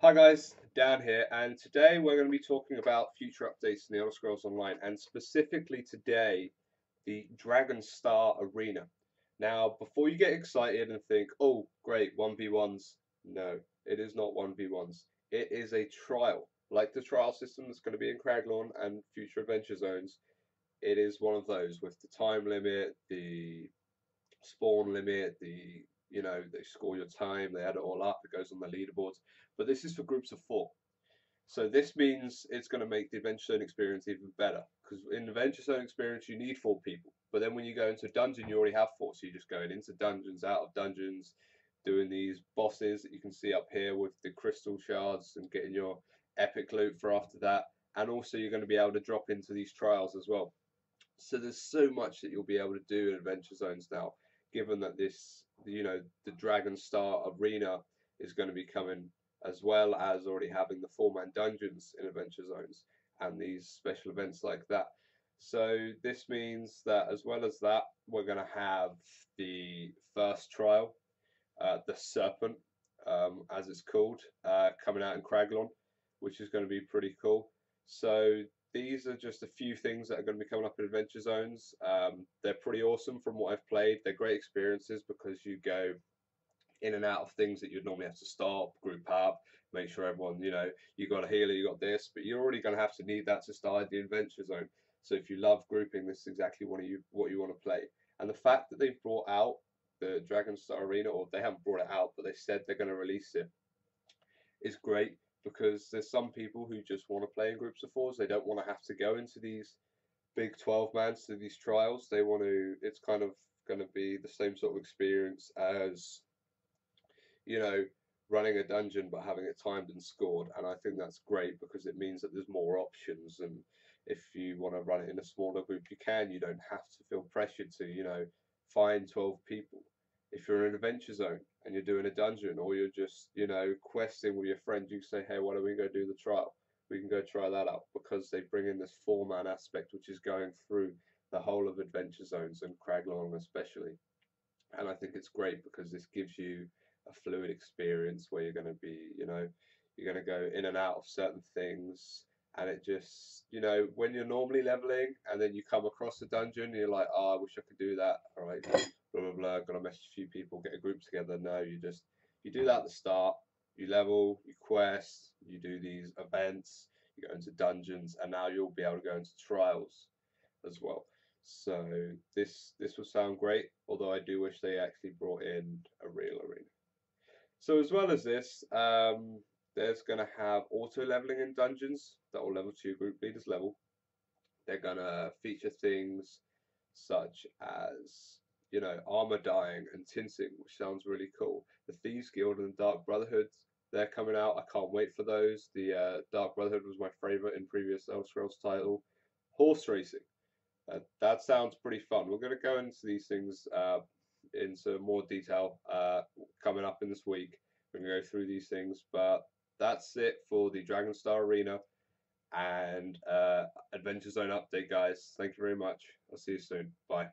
Hi guys, Dan here, and today we're going to be talking about future updates in the Elder Scrolls Online, and specifically today, the Dragonstar Arena. Now, before you get excited and think, oh, great, 1v1s, no, it is not 1v1s. It is a trial. Like the trial system that's going to be in Craglorn and future adventure zones, it is one of those with the time limit, the spawn limit, they score your time, they add it all up, it goes on the leaderboards. But this is for groups of four. So this means it's going to make the Adventure Zone experience even better. Because in the Adventure Zone experience, you need four people. But then when you go into a dungeon, you already have four. So you're just going into dungeons, out of dungeons, doing these bosses that you can see up here with the crystal shards and getting your epic loot for after that. And also you're going to be able to drop into these trials as well. So there's so much that you'll be able to do in Adventure Zones now, given that the Dragonstar Arena is going to be coming, as well as already having the four-man dungeons in Adventure Zones and these special events like that. So this means that as well as that, we're going to have the first trial, the Serpent, as it's called, coming out in Craglon, which is going to be pretty cool. So these are just a few things that are going to be coming up in Adventure Zones. They're pretty awesome from what I've played. They're great experiences because you go in and out of things that you'd normally have to stop, group up, make sure everyone, you got a healer, you got this, but you're already going to have to need that to start the Adventure Zone. So if you love grouping, this is exactly what you want to play. And the fact that they've brought out the Dragonstar Arena, or they haven't brought it out, but they said they're going to release it, is great because there's some people who just want to play in groups of fours. They don't want to have to go into these big 12-mans to these trials. They want to. It's kind of going to be the same sort of experience as you know, running a dungeon but having it timed and scored. And I think that's great because it means that there's more options. And if you want to run it in a smaller group, you can. You don't have to feel pressured to, find 12 people. If you're in an adventure zone and you're doing a dungeon or you're just, questing with your friend, you say, hey, why don't we go do the trial? We can go try that out because they bring in this four-man aspect, which is going through the whole of adventure zones and Craglorn especially. And I think it's great because this gives you a fluid experience where you're going to be, you're going to go in and out of certain things. And it just, when you're normally leveling and then you come across a dungeon, you're like, oh, I wish I could do that. All right, blah, blah, blah. Got to message a few people, get a group together. No, you do that at the start. You level, you quest, you do these events, you go into dungeons, and now you'll be able to go into trials as well. So this will sound great, although I do wish they actually brought in a real arena. So as well as this, there's going to have auto leveling in dungeons that will level to your group leader's level. They're going to feature things such as, armor dyeing and tinting, which sounds really cool. The Thieves Guild and the Dark Brotherhood, they're coming out. I can't wait for those. The Dark Brotherhood was my favorite in previous Elder Scrolls title. Horse racing. That sounds pretty fun. We're going to go into these things into more detail coming up in this week. We're going to go through these things, but that's it for the Dragonstar Arena and Adventure Zone update, guys. Thank you very much. I'll see you soon. Bye.